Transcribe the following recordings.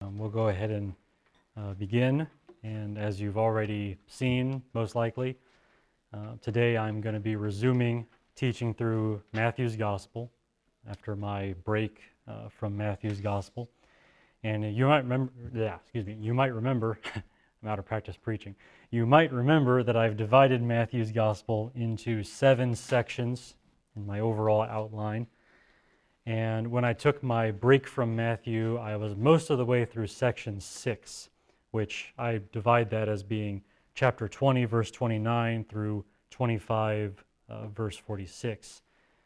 We'll go ahead and begin, and as you've already seen, most likely, today I'm going to be resuming teaching through Matthew's Gospel after my break from Matthew's Gospel. And you might remember, I'm out of practice preaching. You might remember that I've divided Matthew's Gospel into 7 sections in my overall outline. And when I took my break from Matthew, I was most of the way through section 6, which I divide that as being chapter 20, verse 29 through 25, verse 46.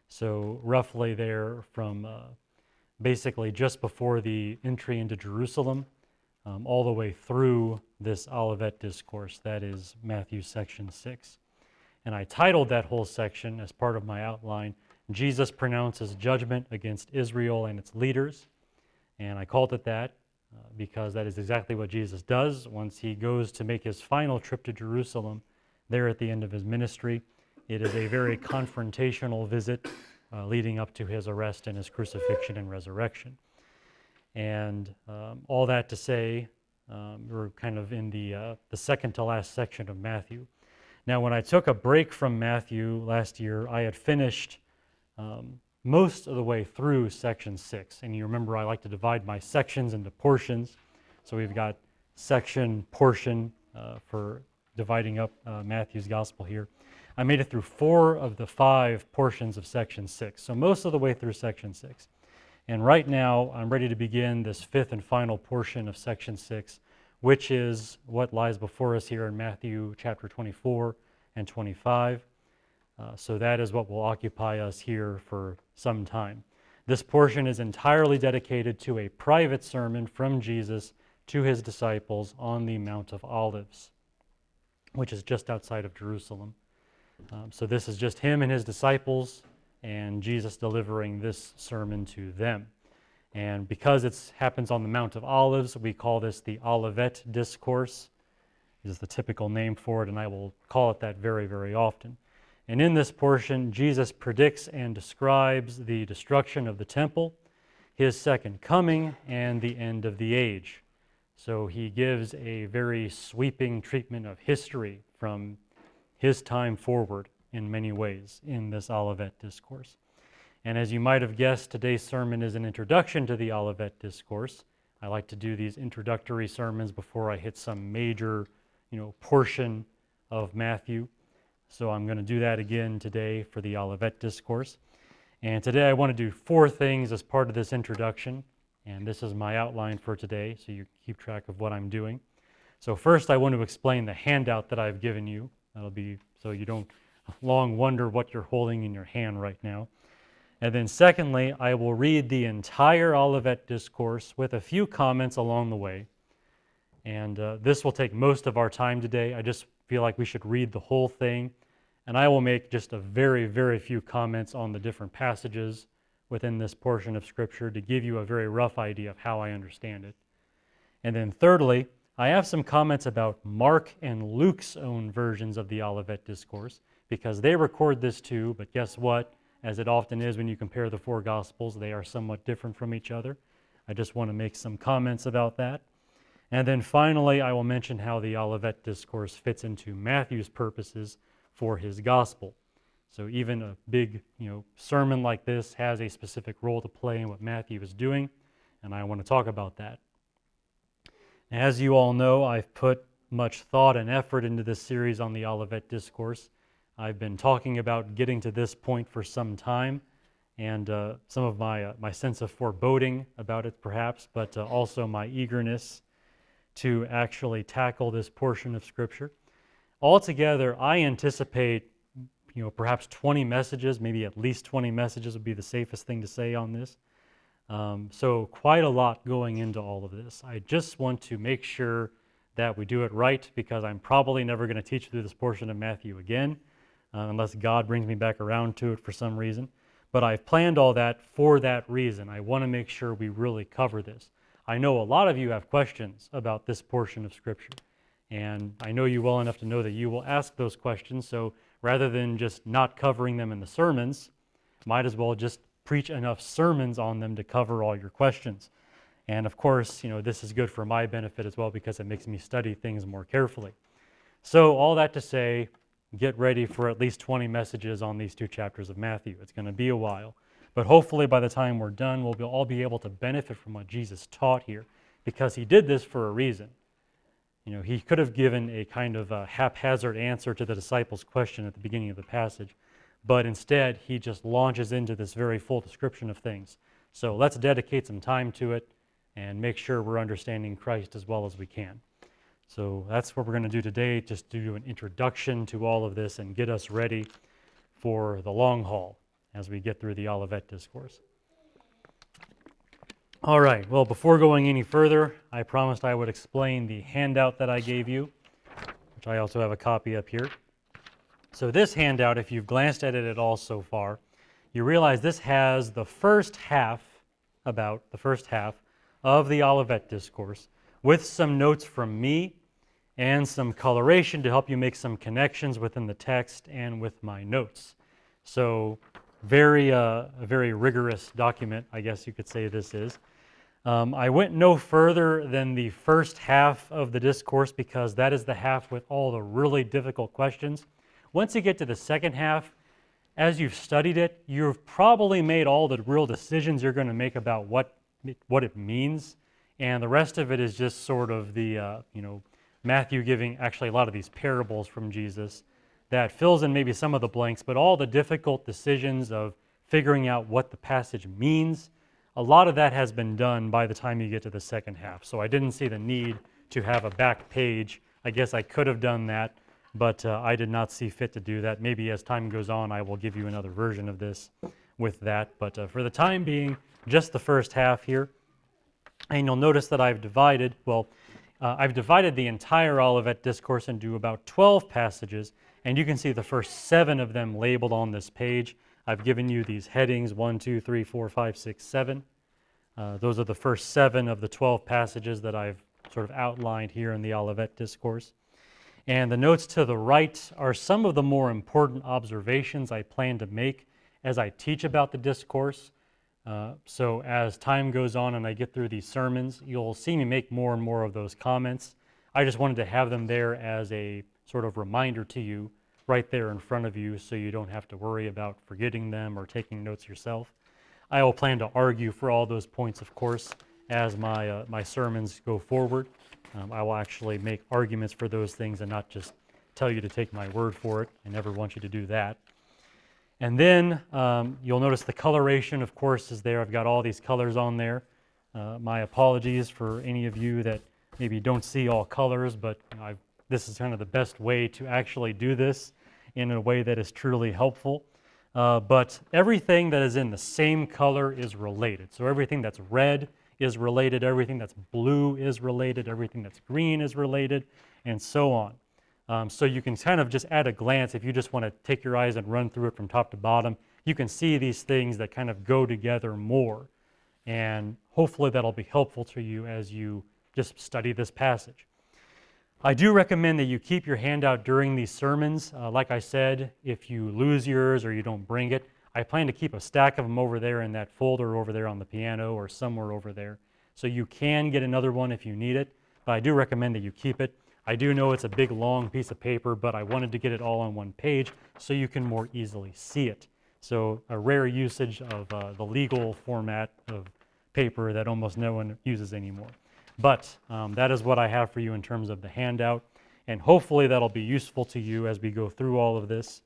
So roughly there from basically just before the entry into Jerusalem, all the way through this Olivet Discourse, that is Matthew section 6. And I titled that whole section as part of my outline, Jesus pronounces judgment against Israel and its leaders. And I called it that because that is exactly what Jesus does once he goes to make his final trip to Jerusalem there at the end of his ministry. It is a very confrontational visit leading up to his arrest and his crucifixion and resurrection. And all that to say, we're kind of in the second to last section of Matthew. Now, when I took a break from Matthew last year, I had finished most of the way through section 6. And you remember I like to divide my sections into portions. So we've got section, portion for dividing up Matthew's Gospel here. I made it through 4 of the 5 portions of section 6. So most of the way through section 6. And right now I'm ready to begin this 5th and final portion of section 6, which is what lies before us here in Matthew chapter 24 and 25. So that is what will occupy us here for some time. This portion is entirely dedicated to a private sermon from Jesus to his disciples on the Mount of Olives, which is just outside of Jerusalem. So this is just him and his disciples and Jesus delivering this sermon to them. And because it happens on the Mount of Olives, we call this the Olivet Discourse. This is the typical name for it, and I will call it that very, very often. And in this portion, Jesus predicts and describes the destruction of the temple, his second coming, and the end of the age. So he gives a very sweeping treatment of history from his time forward in many ways in this Olivet Discourse. And as you might have guessed, today's sermon is an introduction to the Olivet Discourse. I like to do these introductory sermons before I hit some major, portion of Matthew. So I'm going to do that again today for the Olivet Discourse. And today I want to do 4 things as part of this introduction. And this is my outline for today, so you keep track of what I'm doing. So first I want to explain the handout that I've given you. That'll be so you don't long wonder what you're holding in your hand right now. And then secondly, I will read the entire Olivet Discourse with a few comments along the way. And this will take most of our time today. I just feel like we should read the whole thing. And I will make just a very, very few comments on the different passages within this portion of Scripture to give you a very rough idea of how I understand it. And then thirdly, I have some comments about Mark and Luke's own versions of the Olivet Discourse, because they record this too, but guess what? As it often is when you compare the 4 Gospels, they are somewhat different from each other. I just want to make some comments about that. And then finally, I will mention how the Olivet Discourse fits into Matthew's purposes for his gospel. So even a big, sermon like this has a specific role to play in what Matthew is doing, and I want to talk about that. As you all know, I've put much thought and effort into this series on the Olivet Discourse. I've been talking about getting to this point for some time, and some of my sense of foreboding about it perhaps, but also my eagerness to actually tackle this portion of Scripture. Altogether, I anticipate, perhaps 20 messages, maybe at least 20 messages would be the safest thing to say on this. So quite a lot going into all of this. I just want to make sure that we do it right, because I'm probably never going to teach through this portion of Matthew again, unless God brings me back around to it for some reason. But I've planned all that for that reason. I want to make sure we really cover this. I know a lot of you have questions about this portion of Scripture, and I know you well enough to know that you will ask those questions, so rather than just not covering them in the sermons, might as well just preach enough sermons on them to cover all your questions. And of course, this is good for my benefit as well because it makes me study things more carefully. So all that to say, get ready for at least 20 messages on these 2 chapters of Matthew. It's going to be a while. But hopefully by the time we're done, we'll all be able to benefit from what Jesus taught here, because he did this for a reason. He could have given a kind of a haphazard answer to the disciples' question at the beginning of the passage, but instead he just launches into this very full description of things. So let's dedicate some time to it and make sure we're understanding Christ as well as we can. So that's what we're going to do today, just do an introduction to all of this and get us ready for the long haul as we get through the Olivet Discourse. All right, well, before going any further, I promised I would explain the handout that I gave you, which I also have a copy up here. So this handout, if you've glanced at it at all so far, you realize this has the first half, about the first half, of the Olivet Discourse, with some notes from me and some coloration to help you make some connections within the text and with my notes. So a very rigorous document, I guess you could say this is. I went no further than the first half of the discourse because that is the half with all the really difficult questions. Once you get to the second half, as you've studied it, you've probably made all the real decisions you're going to make about what it means, and the rest of it is just sort of the, Matthew giving actually a lot of these parables from Jesus that fills in maybe some of the blanks, but all the difficult decisions of figuring out what the passage means, a lot of that has been done by the time you get to the second half. So I didn't see the need to have a back page. I guess I could have done that, but I did not see fit to do that. Maybe as time goes on, I will give you another version of this with that. But for the time being, just the first half here. And you'll notice that I've divided the entire Olivet Discourse into about 12 passages, and you can see the first 7 of them labeled on this page. I've given you these headings, 1, 2, 3, 4, 5, 6, 7. Those are the first 7 of the 12 passages that I've sort of outlined here in the Olivet Discourse. And the notes to the right are some of the more important observations I plan to make as I teach about the discourse. So as time goes on and I get through these sermons, you'll see me make more and more of those comments. I just wanted to have them there as a sort of reminder to you right there in front of you so you don't have to worry about forgetting them or taking notes yourself. I will plan to argue for all those points, of course, as my sermons go forward. I will actually make arguments for those things and not just tell you to take my word for it. I never want you to do that. And then you'll notice the coloration, of course, is there. I've got all these colors on there. My apologies for any of you that maybe don't see all colors, but this is kind of the best way to actually do this in a way that is truly helpful. But everything that is in the same color is related. So everything that's red is related, everything that's blue is related, everything that's green is related, and so on. So you can kind of just at a glance, if you just want to take your eyes and run through it from top to bottom, you can see these things that kind of go together more. And hopefully that'll be helpful to you as you just study this passage. I do recommend that you keep your handout during these sermons. Like I said, if you lose yours or you don't bring it, I plan to keep a stack of them over there in that folder over there on the piano or somewhere over there. So you can get another one if you need it, but I do recommend that you keep it. I do know it's a big, long piece of paper, but I wanted to get it all on one page so you can more easily see it. So a rare usage of the legal format of paper that almost no one uses anymore. But that is what I have for you in terms of the handout, and hopefully that'll be useful to you as we go through all of this.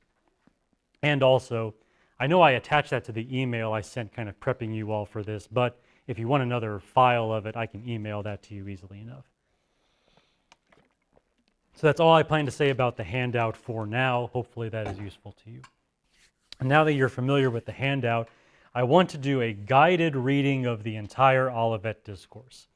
And also, I know I attached that to the email I sent kind of prepping you all for this, but if you want another file of it, I can email that to you easily enough. So that's all I plan to say about the handout for now. Hopefully that is useful to you. And now that you're familiar with the handout, I want to do a guided reading of the entire Olivet Discourse.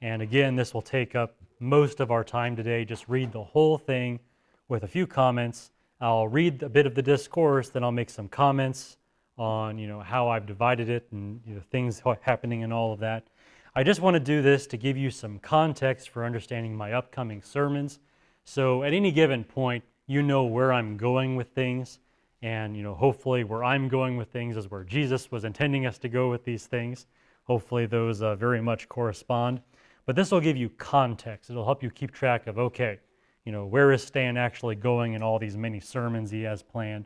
And again, this will take up most of our time today. Just read the whole thing with a few comments. I'll read a bit of the discourse, then I'll make some comments on how I've divided it and things happening and all of that. I just want to do this to give you some context for understanding my upcoming sermons. So at any given point, you know where I'm going with things, and hopefully where I'm going with things is where Jesus was intending us to go with these things. Hopefully those very much correspond. But this will give you context. It'll help you keep track of, okay, where is Stan actually going in all these many sermons he has planned.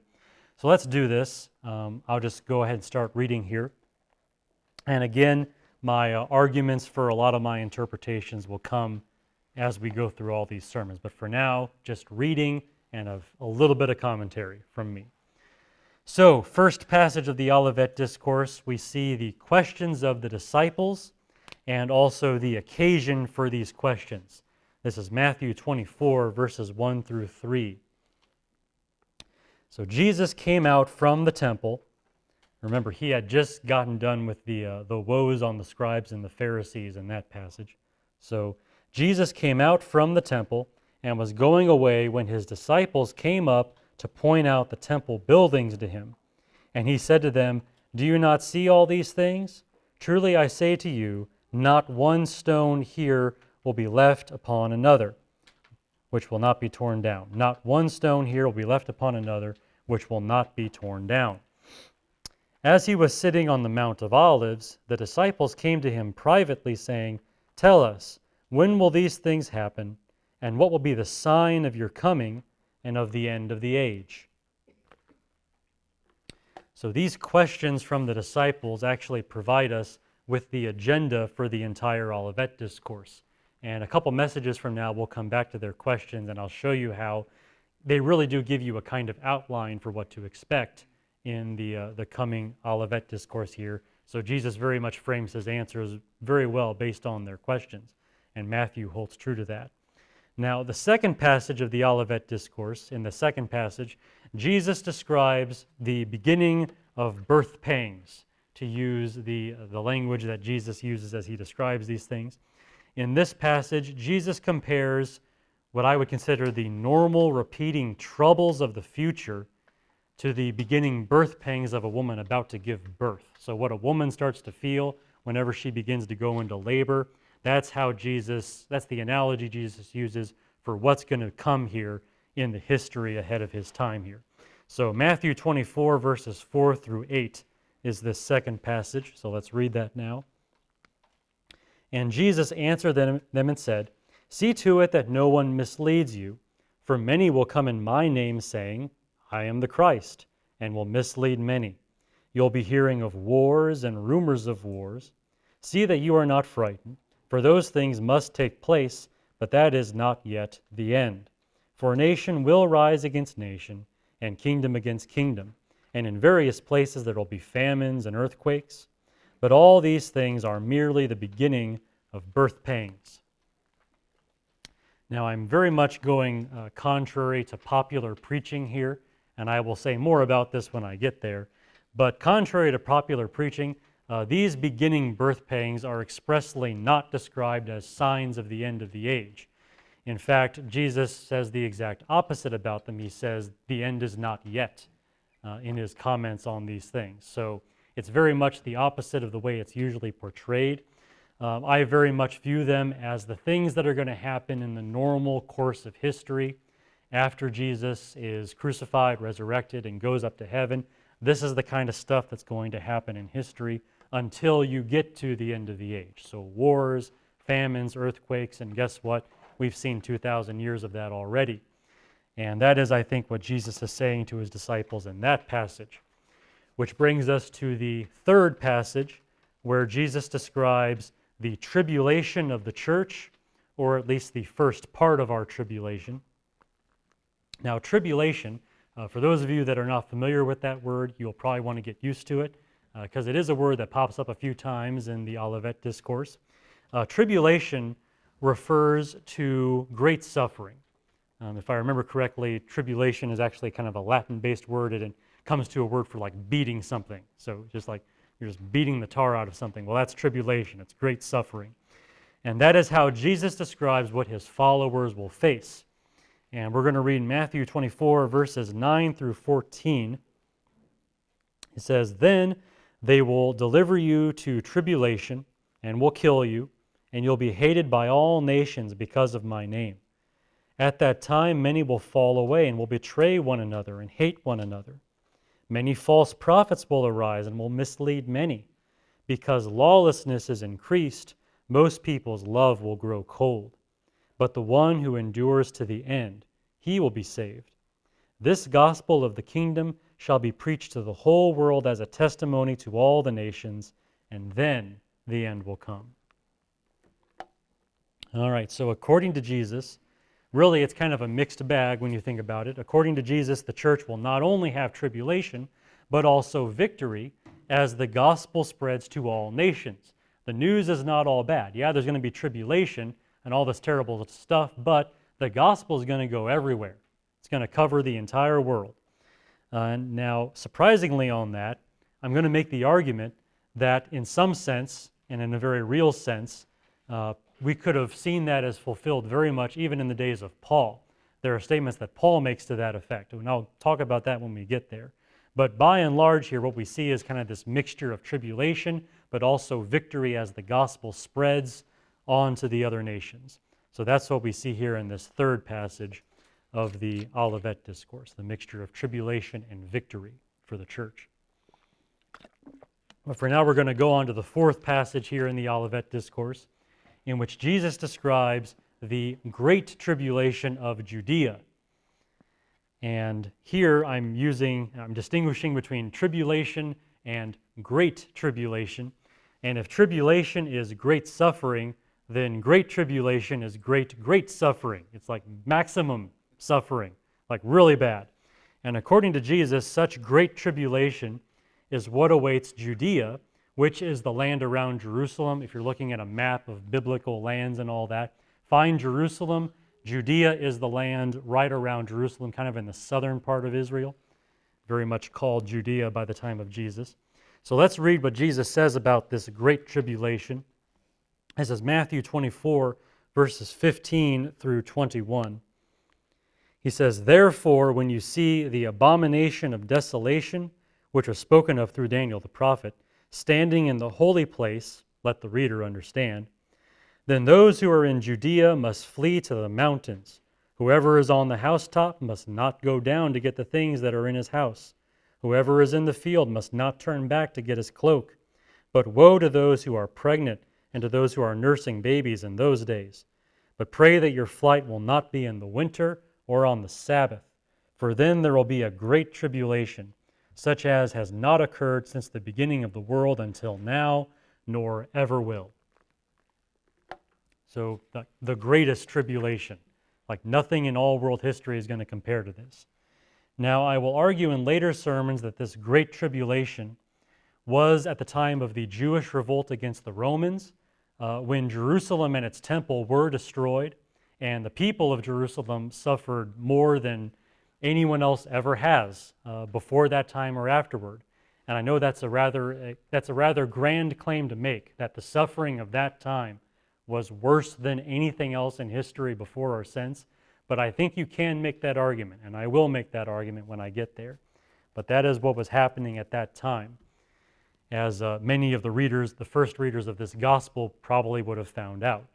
So let's do this. I'll just go ahead and start reading here. And again, my arguments for a lot of my interpretations will come as we go through all these sermons. But for now, just reading and a little bit of commentary from me. So, first passage of the Olivet Discourse, we see the questions of the disciples and also the occasion for these questions. This is Matthew 24, verses 1 through 3. So Jesus came out from the temple. Remember, he had just gotten done with the woes on the scribes and the Pharisees in that passage. So Jesus came out from the temple and was going away when his disciples came up to point out the temple buildings to him. And he said to them, "Do you not see all these things? Truly I say to you, not one stone here will be left upon another, which will not be torn down. Not one stone here will be left upon another, which will not be torn down." As he was sitting on the Mount of Olives, the disciples came to him privately, saying, "Tell us, when will these things happen, and what will be the sign of your coming and of the end of the age?" So these questions from the disciples actually provide us with the agenda for the entire Olivet Discourse. And a couple messages from now, we'll come back to their questions, and I'll show you how they really do give you a kind of outline for what to expect in the coming Olivet Discourse here. So Jesus very much frames his answers very well based on their questions, and Matthew holds true to that. Now, the second passage of the Olivet Discourse, in the second passage, Jesus describes the beginning of birth pangs, to use the language that Jesus uses as he describes these things. In this passage, Jesus compares what I would consider the normal repeating troubles of the future to the beginning birth pangs of a woman about to give birth. So what a woman starts to feel whenever she begins to go into labor, that's the analogy Jesus uses for what's going to come here in the history ahead of his time here. So Matthew 24, verses 4 through 8 is this second passage. So let's read that now. "And Jesus answered them and said, 'See to it that no one misleads you, for many will come in my name, saying, I am the Christ, and will mislead many. You'll be hearing of wars and rumors of wars. See that you are not frightened, for those things must take place, but that is not yet the end. For nation will rise against nation, and kingdom against kingdom, and in various places there will be famines and earthquakes. But all these things are merely the beginning of birth pangs.'" Now, I'm very much going contrary to popular preaching here, and I will say more about this when I get there. But contrary to popular preaching, these beginning birth pangs are expressly not described as signs of the end of the age. In fact, Jesus says the exact opposite about them. He says the end is not yet in his comments on these things. So it's very much the opposite of the way it's usually portrayed. I very much view them as the things that are going to happen in the normal course of history after Jesus is crucified, resurrected, and goes up to heaven. This is the kind of stuff that's going to happen in history until you get to the end of the age. So wars, famines, earthquakes, and guess what? We've seen 2,000 years of that already. And that is, I think, what Jesus is saying to his disciples in that passage. Which brings us to the third passage, where Jesus describes the tribulation of the church, or at least the first part of our tribulation. Now, tribulation, for those of you that are not familiar with that word, you'll probably want to get used to it, because it is a word that pops up a few times in the Olivet Discourse. Tribulation refers to great suffering. If I remember correctly, tribulation is actually kind of a Latin-based word, and it comes to a word for like beating something. So just like you're just beating the tar out of something. Well, that's tribulation. It's great suffering. And that is how Jesus describes what his followers will face. And we're going to read Matthew 24, verses 9 through 14. It says, "Then they will deliver you to tribulation and will kill you, and you'll be hated by all nations because of my name. At that time, many will fall away and will betray one another and hate one another. Many false prophets will arise and will mislead many. because lawlessness is increased, most people's love will grow cold. But the one who endures to the end, he will be saved. This gospel of the kingdom shall be preached to the whole world as a testimony to all the nations, and then the end will come. All right, so according to Jesus, really it's kind of a mixed bag when you think about it. According to Jesus, the church will not only have tribulation, but also victory as the gospel spreads to all nations. The news is not all bad. Yeah, there's going to be tribulation and all this terrible stuff, but the gospel is going to go everywhere. It's going to cover the entire world. Now, surprisingly on that, I'm going to make the argument that in some sense, and in a very real sense, we could have seen that as fulfilled very much even in the days of Paul. There are statements that Paul makes to that effect, and I'll talk about that when we get there. But by and large here, what we see is kind of this mixture of tribulation, but also victory as the gospel spreads on to the other nations. So that's what we see here in this third passage of the Olivet Discourse, the mixture of tribulation and victory for the church. But for now, we're going to go on to the fourth passage here in the Olivet Discourse, in which Jesus describes the great tribulation of Judea. And here I'm distinguishing between tribulation and great tribulation. And if tribulation is great suffering, then great tribulation is great suffering. It's like maximum suffering, like really bad. And according to Jesus, such great tribulation is what awaits Judea, which is the land around Jerusalem. If you're looking at a map of biblical lands and all that, find Jerusalem. Judea is the land right around Jerusalem, kind of in the southern part of Israel, very much called Judea by the time of Jesus. So let's read what Jesus says about this great tribulation. This is Matthew 24, verses 15 through 21. He says, "Therefore, when you see the abomination of desolation, which was spoken of through Daniel the prophet, standing in the holy place," let the reader understand, "then those who are in Judea must flee to the mountains. Whoever is on the housetop must not go down to get the things that are in his house. Whoever is in the field must not turn back to get his cloak. But woe to those who are pregnant and to those who are nursing babies in those days. But pray that your flight will not be in the winter or on the Sabbath, for then there will be a great tribulation, such as has not occurred since the beginning of the world until now, nor ever will." So the greatest tribulation, like nothing in all world history is going to compare to this. Now, I will argue in later sermons that this great tribulation was at the time of the Jewish revolt against the Romans, when Jerusalem and its temple were destroyed, and the people of Jerusalem suffered more than anyone else ever has before that time or afterward. And I know that's a rather grand claim to make, that the suffering of that time was worse than anything else in history before or since. But I think you can make that argument, and I will make that argument when I get there. But that is what was happening at that time, as many of the first readers of this gospel probably would have found out.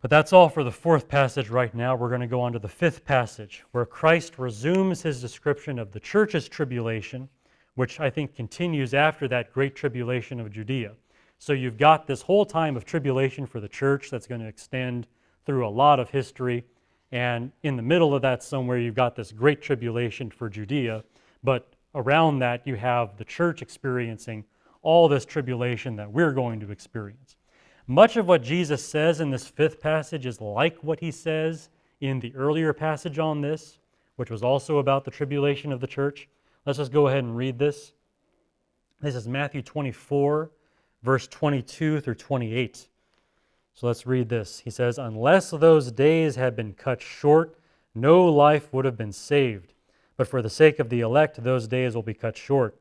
But that's all for the fourth passage right now. We're going to go on to the fifth passage, where Christ resumes his description of the church's tribulation, which I think continues after that great tribulation of Judea. So you've got this whole time of tribulation for the church that's going to extend through a lot of history, and in the middle of that somewhere you've got this great tribulation for Judea, but around that you have the church experiencing all this tribulation that we're going to experience. Much of what Jesus says in this fifth passage is like what he says in the earlier passage on this, which was also about the tribulation of the church. Let's just go ahead and read this. This is Matthew 24, verse 22 through 28. So let's read this. He says, "Unless those days had been cut short, no life would have been saved. But for the sake of the elect, those days will be cut short.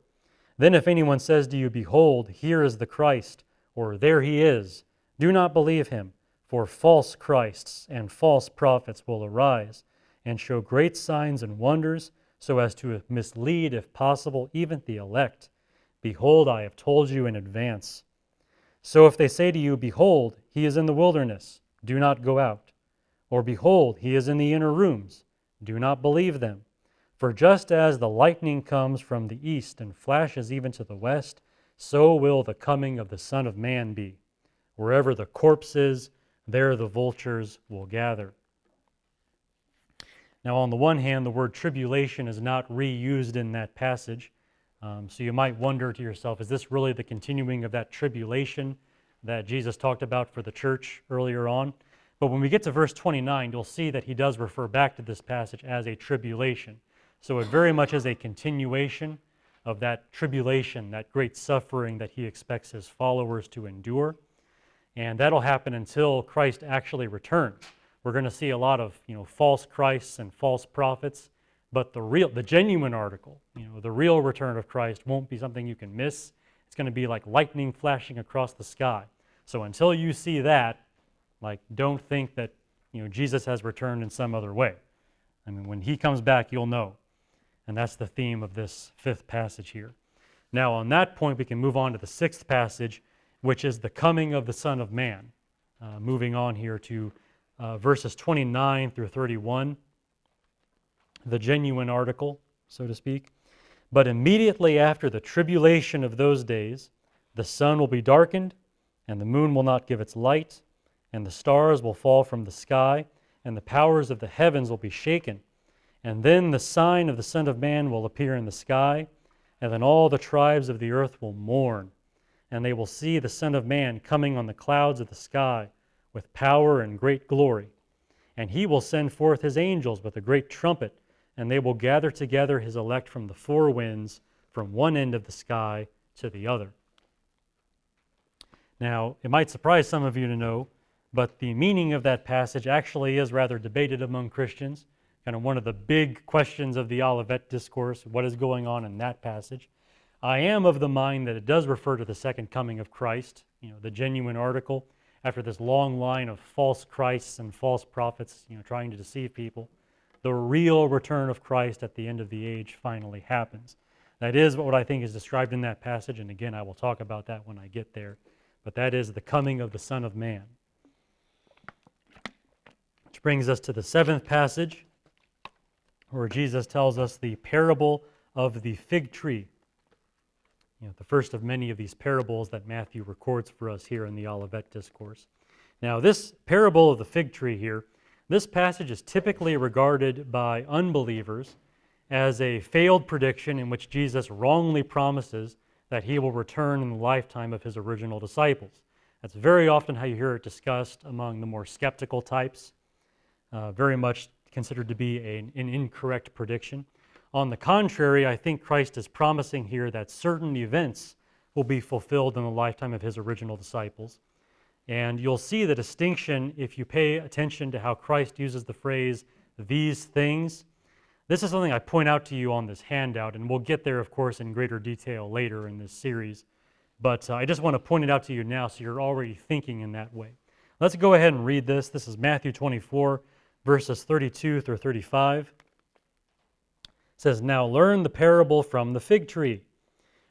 Then if anyone says to you, 'Behold, here is the Christ,' or 'There he is,' do not believe him, for false Christs and false prophets will arise and show great signs and wonders, so as to mislead, if possible, even the elect. Behold, I have told you in advance. So if they say to you, 'Behold, he is in the wilderness,' do not go out. Or 'Behold, he is in the inner rooms,' do not believe them. For just as the lightning comes from the east and flashes even to the west, so will the coming of the Son of Man be. Wherever the corpse is, there the vultures will gather. Now, on the one hand, the word tribulation is not reused in that passage. So you might wonder to yourself, is this really the continuing of that tribulation that Jesus talked about for the church earlier on? But when we get to verse 29, you'll see that he does refer back to this passage as a tribulation. So it very much is a continuation of that tribulation, that great suffering that he expects his followers to endure. And that'll happen until Christ actually returns. We're going to see a lot of false Christs and false prophets, but the genuine article, the real return of Christ won't be something you can miss. It's going to be like lightning flashing across the sky. So until you see that, don't think that Jesus has returned in some other way. I mean, when he comes back, you'll know. And that's the theme of this fifth passage here. Now, on that point, we can move on to the sixth passage, which is the coming of the Son of Man. Moving on here to verses 29 through 31, the genuine article, so to speak. But immediately after the tribulation of those days, the sun will be darkened, and the moon will not give its light, and the stars will fall from the sky, and the powers of the heavens will be shaken. And then the sign of the Son of Man will appear in the sky, and then all the tribes of the earth will mourn, and they will see the Son of Man coming on the clouds of the sky with power and great glory. And he will send forth his angels with a great trumpet, and they will gather together his elect from the four winds, from one end of the sky to the other. Now, it might surprise some of you to know, but the meaning of that passage actually is rather debated among Christians. Kind of one of the big questions of the Olivet Discourse, what is going on in that passage. I am of the mind that it does refer to the second coming of Christ, the genuine article, after this long line of false Christs and false prophets, trying to deceive people. The real return of Christ at the end of the age finally happens. That is what I think is described in that passage, and again, I will talk about that when I get there. But that is the coming of the Son of Man. Which brings us to the seventh passage, where Jesus tells us the parable of the fig tree. The first of many of these parables that Matthew records for us here in the Olivet Discourse. Now, this parable of the fig tree here, this passage is typically regarded by unbelievers as a failed prediction in which Jesus wrongly promises that he will return in the lifetime of his original disciples. That's very often how you hear it discussed among the more skeptical types, very much considered to be an incorrect prediction. On the contrary, I think Christ is promising here that certain events will be fulfilled in the lifetime of his original disciples. And you'll see the distinction if you pay attention to how Christ uses the phrase, these things. This is something I point out to you on this handout, and we'll get there, of course, in greater detail later in this series. But I just want to point it out to you now so you're already thinking in that way. Let's go ahead and read this. This is Matthew 24, verses 32 through 35. It says, "Now learn the parable from the fig tree.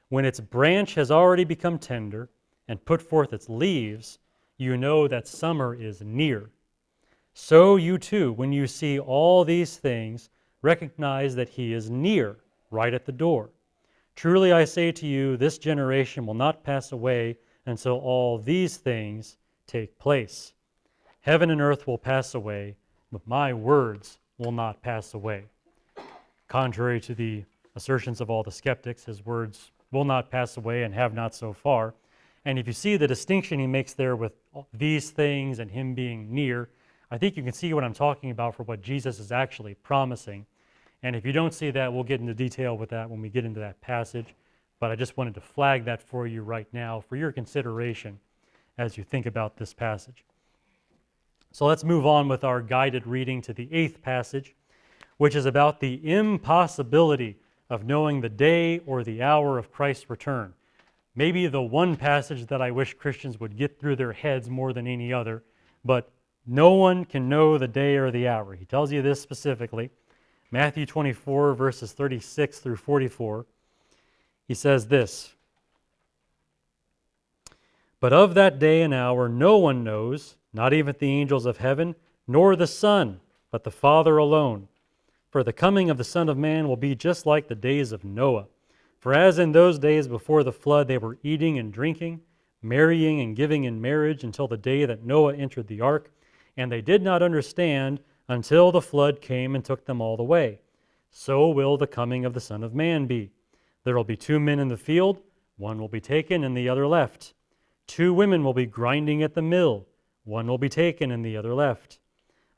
When its branch has already become tender and put forth its leaves, you know that summer is near. So you too, when you see all these things, recognize that he is near, right at the door. Truly I say to you, this generation will not pass away until all these things take place. Heaven and earth will pass away, but my words will not pass away." Contrary to the assertions of all the skeptics, his words will not pass away and have not so far. And if you see the distinction he makes there with these things and him being near, I think you can see what I'm talking about for what Jesus is actually promising. And if you don't see that, we'll get into detail with that when we get into that passage. But I just wanted to flag that for you right now for your consideration as you think about this passage. So let's move on with our guided reading to the eighth passage, which is about the impossibility of knowing the day or the hour of Christ's return. Maybe the one passage that I wish Christians would get through their heads more than any other, but no one can know the day or the hour. He tells you this specifically. Matthew 24, verses 36 through 44. He says this, "But of that day and hour no one knows, not even the angels of heaven, nor the Son, but the Father alone. For the coming of the Son of Man will be just like the days of Noah. For as in those days before the flood they were eating and drinking, marrying and giving in marriage until the day that Noah entered the ark, and they did not understand until the flood came and took them all away. So will the coming of the Son of Man be. There will be 2 men in the field, one will be taken and the other left. 2 women will be grinding at the mill, one will be taken and the other left.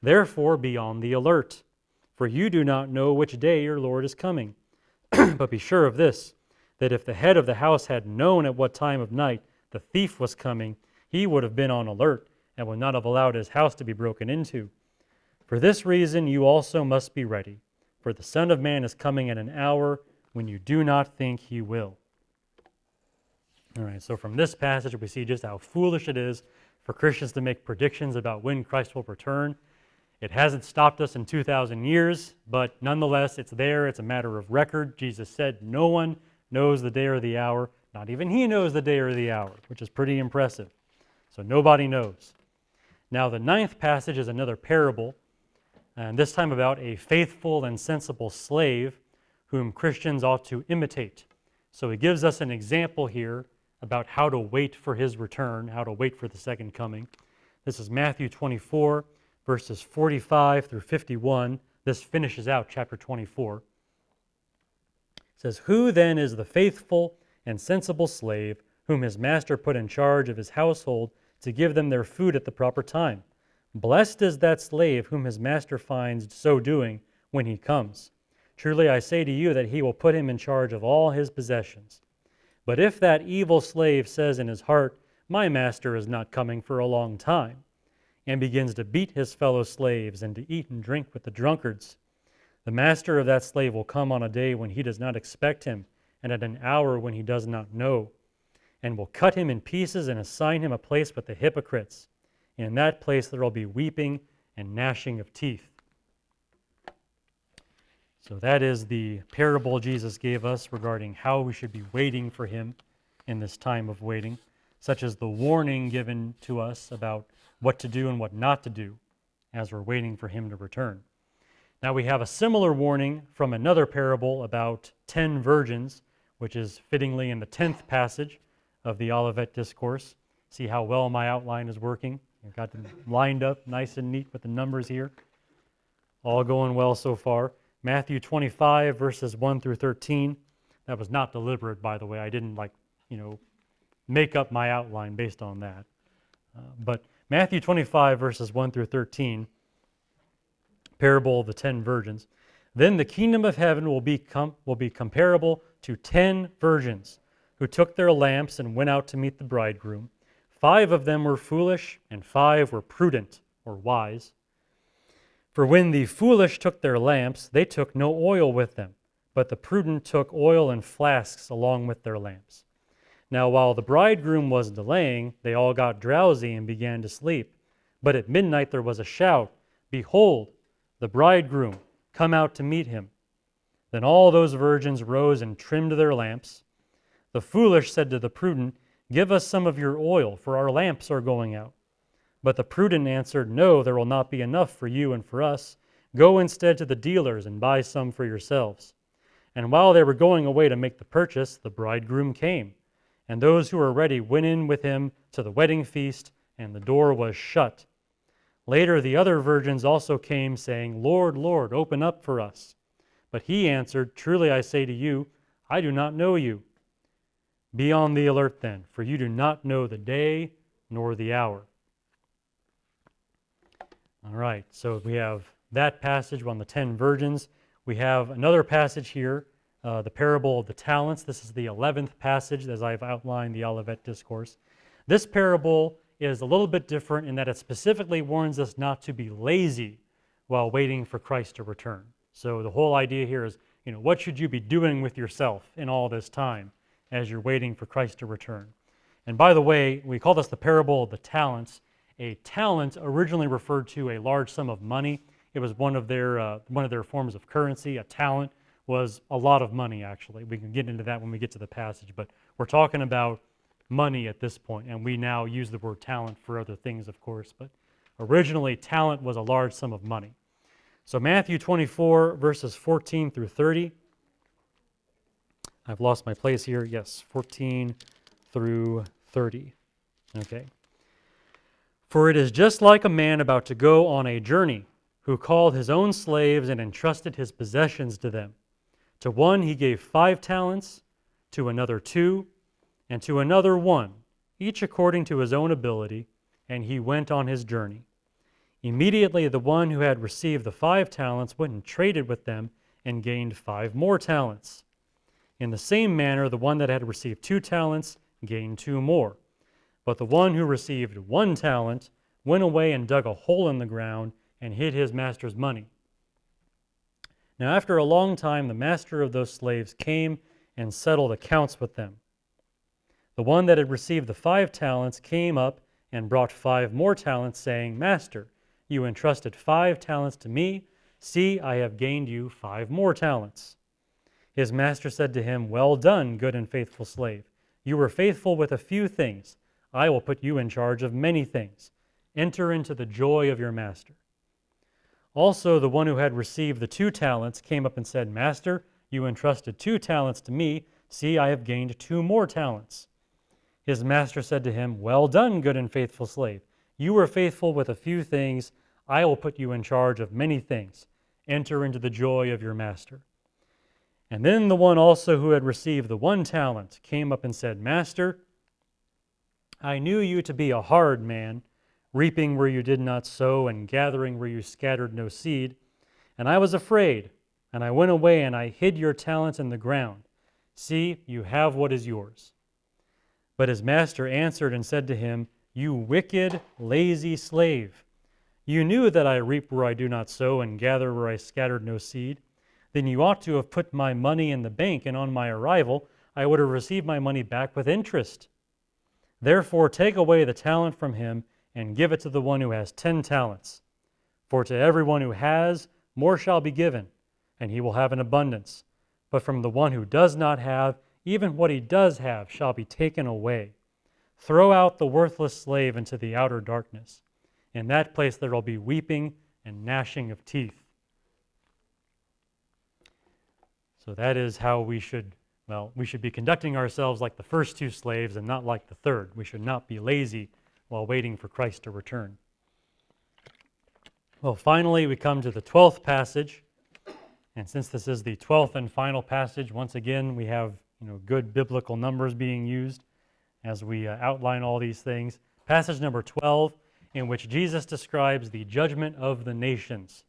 Therefore be on the alert, for you do not know which day your Lord is coming. But be sure of this, that if the head of the house had known at what time of night the thief was coming, he would have been on alert and would not have allowed his house to be broken into. For this reason you also must be ready, for the Son of Man is coming at an hour when you do not think he will. All right, so from this passage we see just how foolish it is for Christians to make predictions about when Christ will return. It hasn't stopped us in 2,000 years, but nonetheless, it's there. It's a matter of record. Jesus said no one knows the day or the hour. Not even he knows the day or the hour, which is pretty impressive. So nobody knows. Now, the 9th passage is another parable, and this time about a faithful and sensible slave whom Christians ought to imitate. So he gives us an example here about how to wait for his return, how to wait for the second coming. This is Matthew 24, verses 45 through 51. This finishes out chapter 24. It says, "Who then is the faithful and sensible slave whom his master put in charge of his household to give them their food at the proper time? Blessed is that slave whom his master finds so doing when he comes. Truly I say to you that he will put him in charge of all his possessions. But if that evil slave says in his heart, 'My master is not coming for a long time,' and begins to beat his fellow slaves and to eat and drink with the drunkards, the master of that slave will come on a day when he does not expect him, and at an hour when he does not know, and will cut him in pieces and assign him a place with the hypocrites. In that place there will be weeping and gnashing of teeth." So that is the parable Jesus gave us regarding how we should be waiting for him in this time of waiting, such as the warning given to us about what to do and what not to do as we're waiting for him to return. Now we have a similar warning from another parable about 10 virgins, which is fittingly in the 10th passage of the Olivet Discourse. See how well my outline is working? I've got them lined up nice and neat with the numbers here. All going well so far. Matthew 25, verses 1 through 13. That was not deliberate, by the way. I didn't make up my outline based on that. But Matthew 25, verses 1 through 13, parable of the 10 virgins. "Then the kingdom of heaven will be comparable to 10 virgins who took their lamps and went out to meet the bridegroom. 5 of them were foolish, and 5 were prudent," or wise. "For when the foolish took their lamps, they took no oil with them, but the prudent took oil in flasks along with their lamps. Now while the bridegroom was delaying, they all got drowsy and began to sleep. But at midnight there was a shout, 'Behold, the bridegroom, come out to meet him.' Then all those virgins rose and trimmed their lamps. The foolish said to the prudent, 'Give us some of your oil, for our lamps are going out.' But the prudent answered, 'No, there will not be enough for you and for us. Go instead to the dealers and buy some for yourselves.' And while they were going away to make the purchase, the bridegroom came. And those who were ready went in with him to the wedding feast, and the door was shut. Later the other virgins also came, saying, 'Lord, Lord, open up for us.' But he answered, 'Truly I say to you, I do not know you. Be on the alert then, for you do not know the day nor the hour.'" All right, so we have that passage on the 10 virgins. We have another passage here, the parable of the talents. This is the 11th passage as I've outlined the Olivet Discourse. This parable is a little bit different in that it specifically warns us not to be lazy while waiting for Christ to return. So the whole idea here is, what should you be doing with yourself in all this time as you're waiting for Christ to return? And by the way, we call this the parable of the talents. A talent originally referred to a large sum of money. It was one of their forms of currency. A talent was a lot of money, actually. We can get into that when we get to the passage, but we're talking about money at this point, and we now use the word talent for other things, of course, but originally talent was a large sum of money. So Matthew 24, verses 14 through 30. I've lost my place here. Yes, 14 through 30. Okay. For it is just like a man about to go on a journey, who called his own slaves and entrusted his possessions to them. To one he gave 5 talents, to another 2, and to another 1, each according to his own ability, and he went on his journey. Immediately the one who had received the 5 talents went and traded with them and gained 5 more talents. In the same manner, the one that had received 2 talents gained 2 more. But the one who received 1 talent went away and dug a hole in the ground and hid his master's money. Now after a long time, the master of those slaves came and settled accounts with them. The one that had received the 5 talents came up and brought 5 more talents, saying, Master, you entrusted 5 talents to me. See, I have gained you 5 more talents. His master said to him, Well done, good and faithful slave. You were faithful with a few things. I will put you in charge of many things. Enter into the joy of your master. Also, the one who had received the 2 talents came up and said, Master, you entrusted 2 talents to me. See, I have gained 2 more talents. His master said to him, Well done, good and faithful slave. You were faithful with a few things. I will put you in charge of many things. Enter into the joy of your master. And then the one also who had received the 1 talent came up and said, Master, I knew you to be a hard man, reaping where you did not sow and gathering where you scattered no seed. And I was afraid, and I went away and I hid your talent in the ground. See, you have what is yours. But his master answered and said to him, You wicked, lazy slave. You knew that I reap where I do not sow and gather where I scattered no seed. Then you ought to have put my money in the bank, and on my arrival I would have received my money back with interest. Therefore take away the talent from him and give it to the one who has 10 talents. For to everyone who has, more shall be given, and he will have an abundance. But from the one who does not have, even what he does have shall be taken away. Throw out the worthless slave into the outer darkness. In that place there will be weeping and gnashing of teeth. So that is how we should be conducting ourselves like the first 2 slaves and not like the third. We should not be lazy while waiting for Christ to return. Well, finally, we come to the 12th passage. And since this is the 12th and final passage, once again, we have good biblical numbers being used as we outline all these things. Passage number 12, in which Jesus describes the judgment of the nations.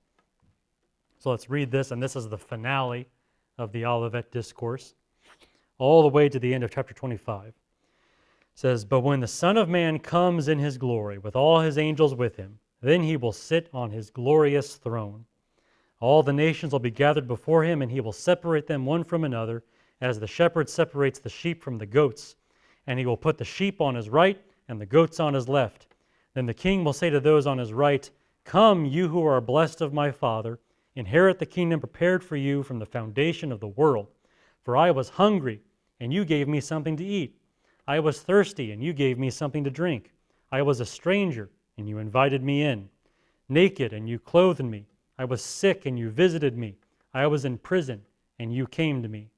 So let's read this, and this is the finale of the Olivet Discourse, all the way to the end of chapter 25. It says, But when the Son of Man comes in his glory, with all his angels with him, then he will sit on his glorious throne. All the nations will be gathered before him, and he will separate them one from another, as the shepherd separates the sheep from the goats. And he will put the sheep on his right and the goats on his left. Then the king will say to those on his right, Come, you who are blessed of my Father, inherit the kingdom prepared for you from the foundation of the world. For I was hungry, and you gave me something to eat. I was thirsty, and you gave me something to drink. I was a stranger, and you invited me in. Naked, and you clothed me. I was sick, and you visited me. I was in prison, and you came to me.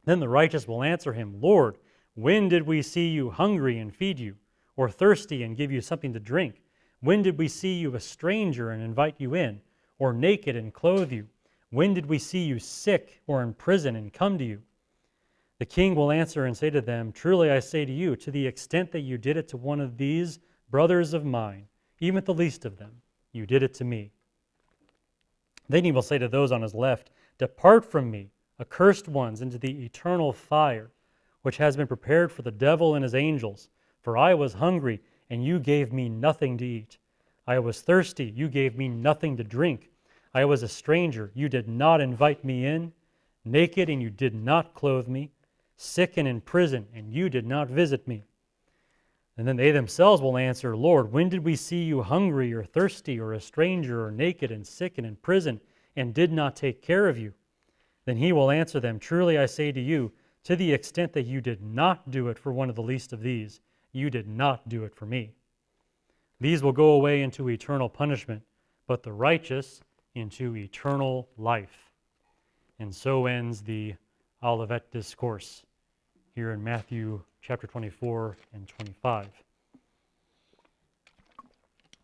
Then the righteous will answer him, Lord, when did we see you hungry and feed you, or thirsty and give you something to drink? When did we see you a stranger and invite you in, or naked and clothe you? When did we see you sick or in prison and come to you? The king will answer and say to them, Truly I say to you, to the extent that you did it to one of these brothers of mine, even the least of them, you did it to me. Then he will say to those on his left, Depart from me, accursed ones, into the eternal fire, which has been prepared for the devil and his angels. For I was hungry, and you gave me nothing to eat. I was thirsty, you gave me nothing to drink. I was a stranger, you did not invite me in. Naked, and you did not clothe me. Sick and in prison, and you did not visit me. And then they themselves will answer, Lord, when did we see you hungry or thirsty or a stranger or naked and sick and in prison and did not take care of you? Then he will answer them, Truly I say to you, to the extent that you did not do it for one of the least of these, you did not do it for me. These will go away into eternal punishment, but the righteous into eternal life. And so ends the Olivet Discourse here in Matthew chapter 24 and 25.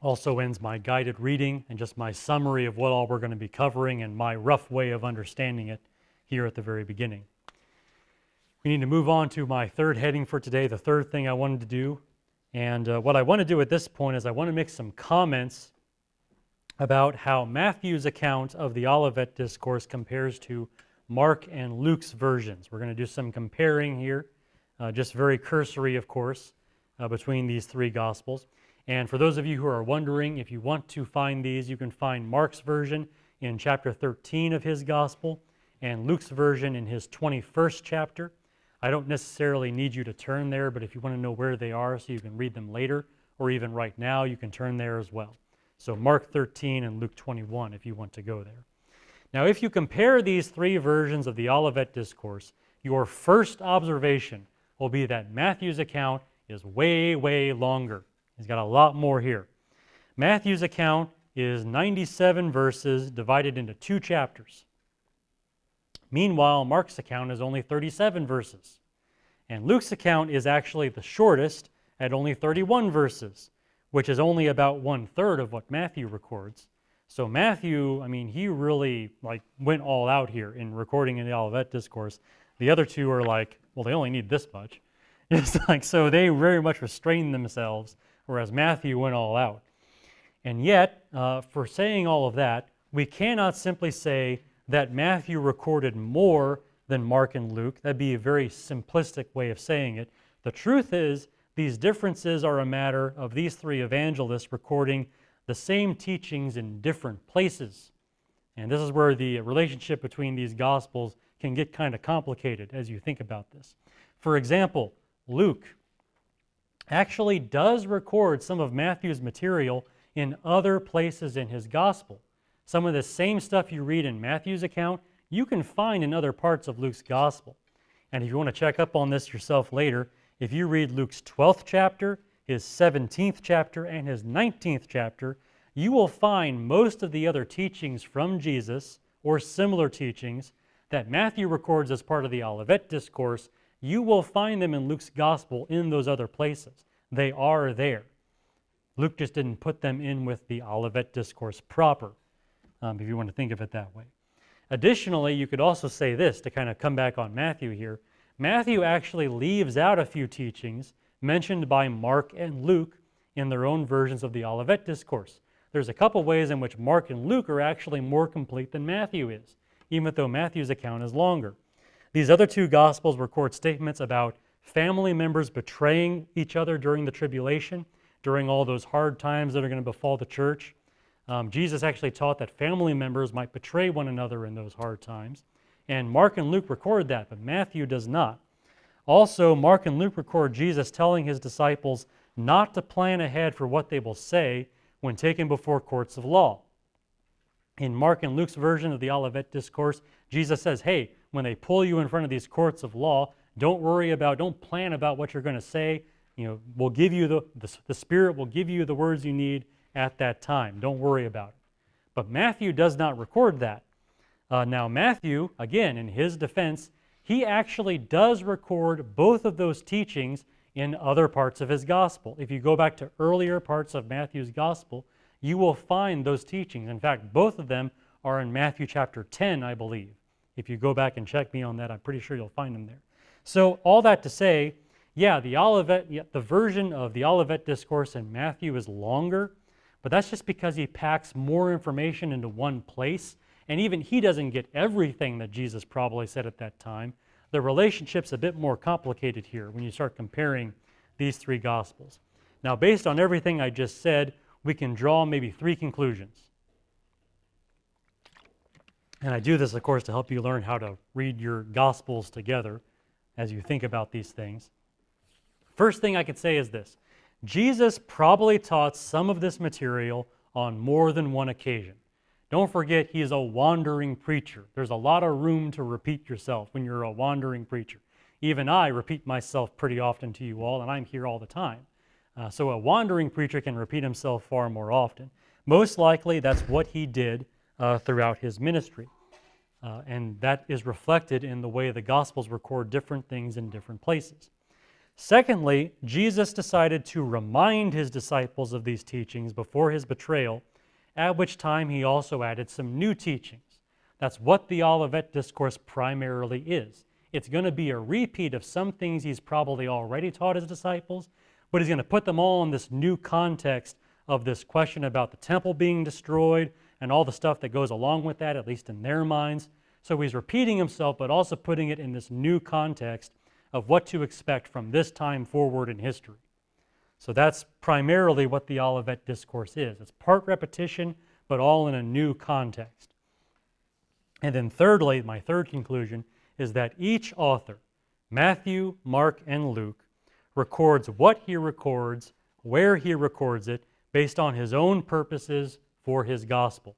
Also ends my guided reading and just my summary of what all we're going to be covering and my rough way of understanding it here at the very beginning. We need to move on to my third heading for today, the third thing I wanted to do. And what I want to do at this point is I want to make some comments about how Matthew's account of the Olivet Discourse compares to Mark and Luke's versions. We're going to do some comparing here, just very cursory, of course, between these three Gospels. And for those of you who are wondering, if you want to find these, you can find Mark's version in chapter 13 of his Gospel and Luke's version in his 21st chapter. I don't necessarily need you to turn there, but if you want to know where they are so you can read them later, or even right now, you can turn there as well. So Mark 13 and Luke 21 if you want to go there. Now, if you compare these three versions of the Olivet Discourse, your first observation will be that Matthew's account is way, way longer. He's got a lot more here. Matthew's account is 97 verses divided into 2 chapters. Meanwhile, Mark's account is only 37 verses. And Luke's account is actually the shortest at only 31 verses, which is only about 1/3 of what Matthew records. So Matthew, he really went all out here in recording in the Olivet Discourse. The other two are they only need this much. It's so they very much restrained themselves, whereas Matthew went all out. And yet, for saying all of that, we cannot simply say that Matthew recorded more than Mark and Luke. That'd be a very simplistic way of saying it. The truth is, these differences are a matter of these three evangelists recording the same teachings in different places. And this is where the relationship between these Gospels can get kind of complicated as you think about this. For example, Luke actually does record some of Matthew's material in other places in his Gospel. Some of the same stuff you read in Matthew's account, you can find in other parts of Luke's Gospel. And if you want to check up on this yourself later, if you read Luke's 12th chapter, his 17th chapter, and his 19th chapter, you will find most of the other teachings from Jesus, or similar teachings, that Matthew records as part of the Olivet Discourse. You will find them in Luke's Gospel in those other places. They are there. Luke just didn't put them in with the Olivet Discourse proper, if you want to think of it that way. Additionally, you could also say this, to kind of come back on Matthew here. Matthew actually leaves out a few teachings mentioned by Mark and Luke in their own versions of the Olivet Discourse. There's a couple ways in which Mark and Luke are actually more complete than Matthew is, even though Matthew's account is longer. These other two Gospels record statements about family members betraying each other during the tribulation, during all those hard times that are going to befall the church. Jesus actually taught that family members might betray one another in those hard times. And Mark and Luke record that, but Matthew does not. Also, Mark and Luke record Jesus telling his disciples not to plan ahead for what they will say when taken before courts of law. In Mark and Luke's version of the Olivet Discourse, Jesus says, hey, when they pull you in front of these courts of law, don't plan about what you're going to say. We'll give you the Spirit will give you the words you need at that time. Don't worry about it. But Matthew does not record that. Now Matthew, again, in his defense, he actually does record both of those teachings in other parts of his Gospel. If you go back to earlier parts of Matthew's Gospel, you will find those teachings. In fact, both of them are in Matthew chapter 10, I believe. If you go back and check me on that, I'm pretty sure you'll find them there. So all that to say, the version of the Olivet Discourse in Matthew is longer, but that's just because he packs more information into one place. And even he doesn't get everything that Jesus probably said at that time. The relationship's a bit more complicated here when you start comparing these three Gospels. Now, based on everything I just said, we can draw maybe 3 conclusions. And I do this, of course, to help you learn how to read your Gospels together as you think about these things. First thing I could say is this. Jesus probably taught some of this material on more than one occasion. Don't forget, he's a wandering preacher. There's a lot of room to repeat yourself when you're a wandering preacher. Even I repeat myself pretty often to you all, and I'm here all the time. So a wandering preacher can repeat himself far more often. Most likely, that's what he did throughout his ministry. And that is reflected in the way the Gospels record different things in different places. Secondly, Jesus decided to remind his disciples of these teachings before his betrayal, at which time he also added some new teachings. That's what the Olivet Discourse primarily is. It's going to be a repeat of some things he's probably already taught his disciples, but he's going to put them all in this new context of this question about the temple being destroyed and all the stuff that goes along with that, at least in their minds. So he's repeating himself, but also putting it in this new context of what to expect from this time forward in history. So that's primarily what the Olivet Discourse is. It's part repetition, but all in a new context. And then thirdly, my third conclusion is that each author, Matthew, Mark, and Luke, records what he records, where he records it, based on his own purposes for his gospel.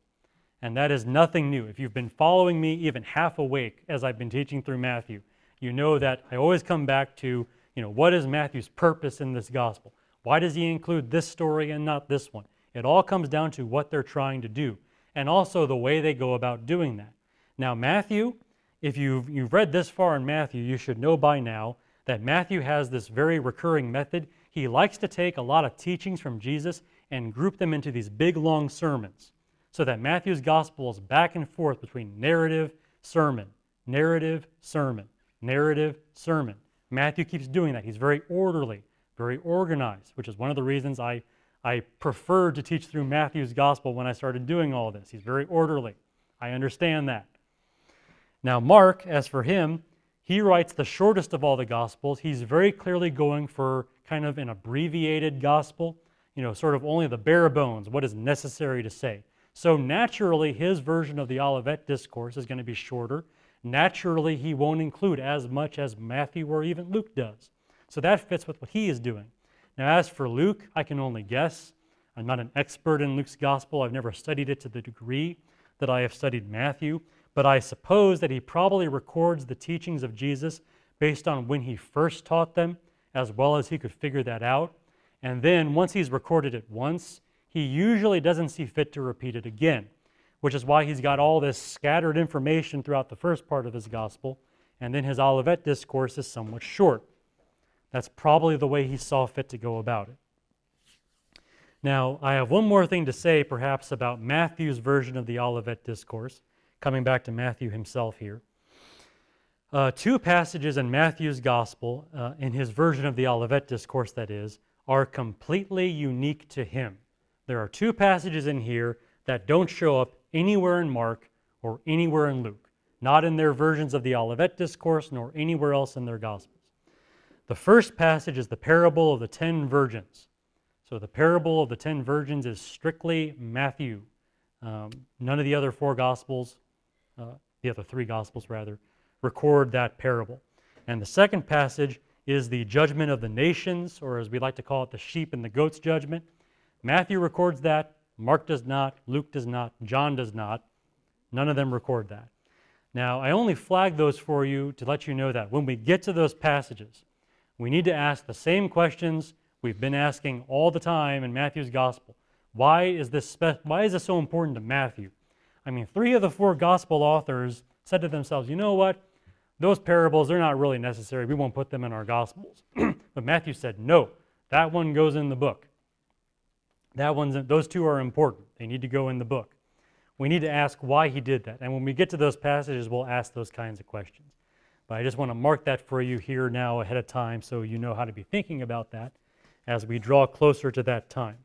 And that is nothing new. If you've been following me even half awake as I've been teaching through Matthew, you know that I always come back to, what is Matthew's purpose in this gospel? Why does he include this story and not this one? It all comes down to what they're trying to do, and also the way they go about doing that. Now, Matthew, if you've read this far in Matthew, you should know by now that Matthew has this very recurring method. He likes to take a lot of teachings from Jesus and group them into these big, long sermons, so that Matthew's gospel is back and forth between narrative, sermon, narrative, sermon, narrative, sermon. Matthew keeps doing that. He's very orderly, very organized, which is one of the reasons I preferred to teach through Matthew's gospel when I started doing all this. He's very orderly. I understand that. Now, Mark, as for him, he writes the shortest of all the gospels. He's very clearly going for kind of an abbreviated gospel, sort of only the bare bones, what is necessary to say. So naturally, his version of the Olivet Discourse is going to be shorter. Naturally, he won't include as much as Matthew or even Luke does. So that fits with what he is doing. Now, as for Luke, I can only guess. I'm not an expert in Luke's gospel. I've never studied it to the degree that I have studied Matthew. But I suppose that he probably records the teachings of Jesus based on when he first taught them, as well as he could figure that out. And then once he's recorded it once, he usually doesn't see fit to repeat it again, which is why he's got all this scattered information throughout the first part of his gospel, and then his Olivet Discourse is somewhat short. That's probably the way he saw fit to go about it. Now, I have one more thing to say perhaps about Matthew's version of the Olivet Discourse, coming back to Matthew himself here. Two passages in Matthew's gospel, in his version of the Olivet Discourse that is, are completely unique to him. There are two passages in here that don't show up anywhere in Mark or anywhere in Luke, not in their versions of the Olivet Discourse nor anywhere else in their Gospels. The first passage is the parable of the 10 virgins. So the parable of the 10 virgins is strictly Matthew. None of the other four Gospels, the other three Gospels rather, record that parable. And the second passage is the judgment of the nations, or as we like to call it, the sheep and the goats judgment. Matthew records that. Mark does not. Luke does not. John does not. None of them record that. Now, I only flag those for you to let you know that when we get to those passages, we need to ask the same questions we've been asking all the time in Matthew's gospel. Why is this so important to Matthew? I mean, 3 of the 4 gospel authors said to themselves, you know what? Those parables, they're not really necessary. We won't put them in our gospels. But Matthew said, no, that one goes in the book. Those 2 are important. They need to go in the book. We need to ask why he did that. And when we get to those passages, we'll ask those kinds of questions. But I just want to mark that for you here now ahead of time so you know how to be thinking about that as we draw closer to that time.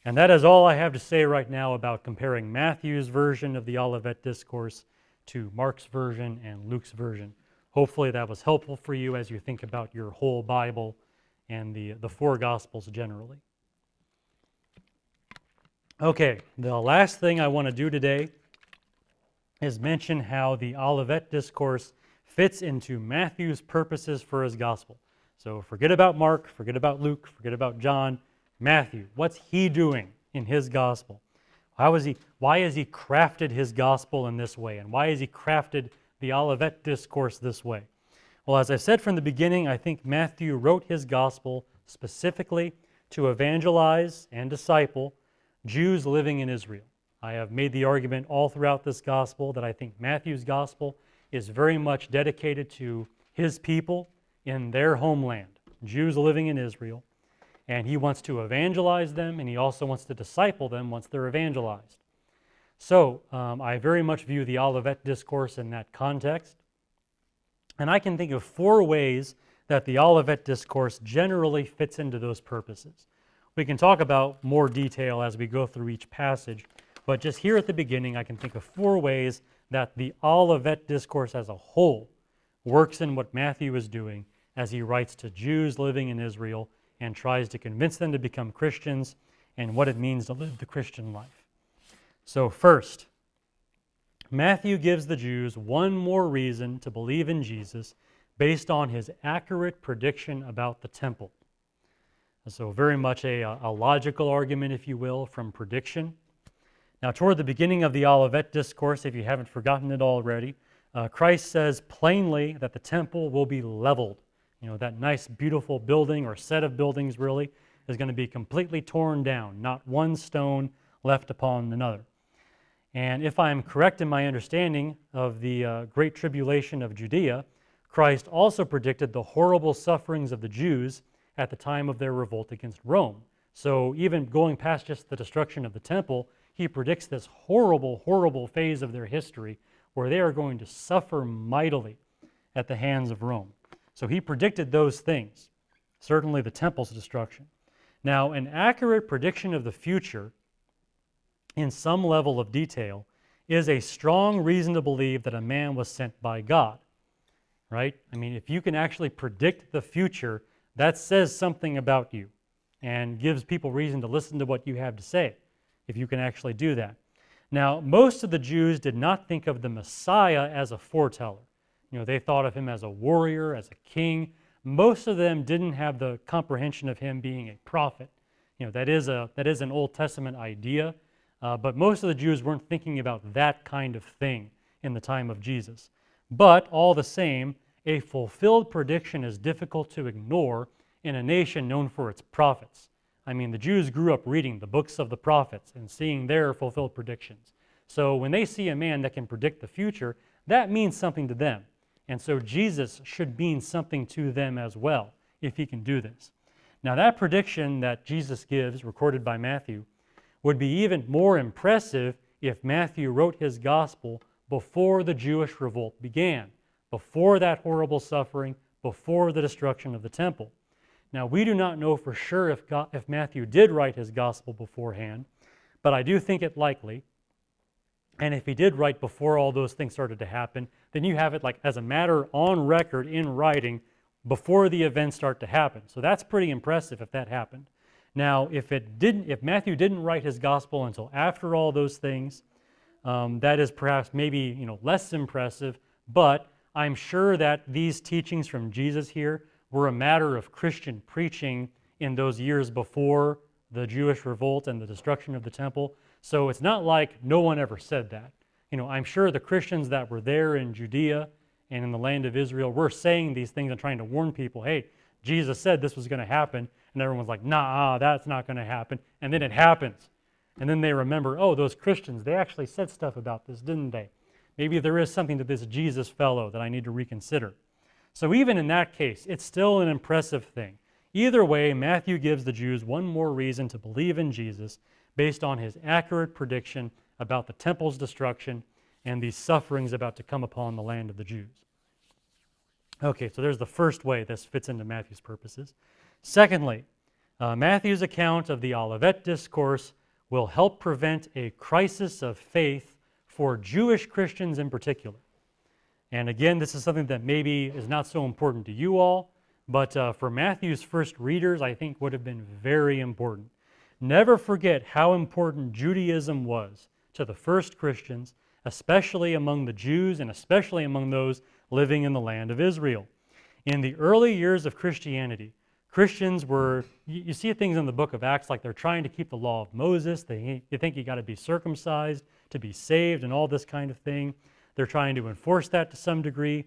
And that is all I have to say right now about comparing Matthew's version of the Olivet Discourse to Mark's version and Luke's version. Hopefully that was helpful for you as you think about your whole Bible and the 4 Gospels generally. Okay, the last thing I want to do today is mention how the Olivet Discourse fits into Matthew's purposes for his gospel. So forget about Mark, forget about Luke, forget about John. Matthew, what's he doing in his gospel? Why has he crafted his gospel in this way? And why has he crafted the Olivet Discourse this way? Well, as I said from the beginning, I think Matthew wrote his gospel specifically to evangelize and disciple Jews living in Israel. I have made the argument all throughout this gospel that I think Matthew's gospel is very much dedicated to his people in their homeland, Jews living in Israel, and he wants to evangelize them, and he also wants to disciple them once they're evangelized. So I very much view the Olivet Discourse in that context, and I can think of 4 ways that the Olivet Discourse generally fits into those purposes. We can talk about more detail as we go through each passage, but just here at the beginning, I can think of 4 ways that the Olivet Discourse as a whole works in what Matthew is doing as he writes to Jews living in Israel and tries to convince them to become Christians and what it means to live the Christian life. So first, Matthew gives the Jews one more reason to believe in Jesus based on his accurate prediction about the temple. So very much a logical argument, if you will, from prediction. Now, toward the beginning of the Olivet Discourse, if you haven't forgotten it already, Christ says plainly that the temple will be leveled. You know, that nice, beautiful building or set of buildings, really, is going to be completely torn down, not one stone left upon another. And if I am correct in my understanding of the Great Tribulation of Judea, Christ also predicted the horrible sufferings of the Jews at the time of their revolt against Rome. So even going past just the destruction of the temple, he predicts this horrible, horrible phase of their history where they are going to suffer mightily at the hands of Rome. So he predicted those things, certainly the temple's destruction. Now, an accurate prediction of the future in some level of detail is a strong reason to believe that a man was sent by God, right? I mean, if you can actually predict the future, that says something about you and gives people reason to listen to what you have to say, if you can actually do that. Now, most of the Jews did not think of the Messiah as a foreteller. You know, they thought of him as a warrior, as a king. Most of them didn't have the comprehension of him being a prophet. You know, that is an Old Testament idea, but most of the Jews weren't thinking about that kind of thing in the time of Jesus. But all the same, a fulfilled prediction is difficult to ignore in a nation known for its prophets. I mean, the Jews grew up reading the books of the prophets and seeing their fulfilled predictions. So when they see a man that can predict the future, that means something to them. And so Jesus should mean something to them as well, if he can do this. Now that prediction that Jesus gives, recorded by Matthew, would be even more impressive if Matthew wrote his gospel before the Jewish revolt began, before that horrible suffering, before the destruction of the temple. Now, we do not know for sure if Matthew did write his gospel beforehand, but I do think it likely. And if he did write before all those things started to happen, then you have it like as a matter on record in writing before the events start to happen. So that's pretty impressive if that happened. Now, if Matthew didn't write his gospel until after all those things, that is perhaps maybe less impressive, but I'm sure that these teachings from Jesus here were a matter of Christian preaching in those years before the Jewish revolt and the destruction of the temple. So it's not like no one ever said that. I'm sure the Christians that were there in Judea and in the land of Israel were saying these things and trying to warn people, hey, Jesus said this was going to happen, and everyone's like, nah, that's not going to happen, and then it happens. And then they remember, oh, those Christians, they actually said stuff about this, didn't they? Maybe there is something to this Jesus fellow that I need to reconsider. So even in that case, it's still an impressive thing. Either way, Matthew gives the Jews one more reason to believe in Jesus based on his accurate prediction about the temple's destruction and these sufferings about to come upon the land of the Jews. Okay, so there's the first way this fits into Matthew's purposes. Secondly, Matthew's account of the Olivet Discourse will help prevent a crisis of faith for Jewish Christians in particular. And again, this is something that maybe is not so important to you all, but for Matthew's first readers, I think would have been very important. Never forget how important Judaism was to the first Christians, especially among the Jews and especially among those living in the land of Israel. In the early years of Christianity, Christians were, you see things in the book of Acts like they're trying to keep the law of Moses. You think you got to be circumcised to be saved and all this kind of thing. They're trying to enforce that to some degree.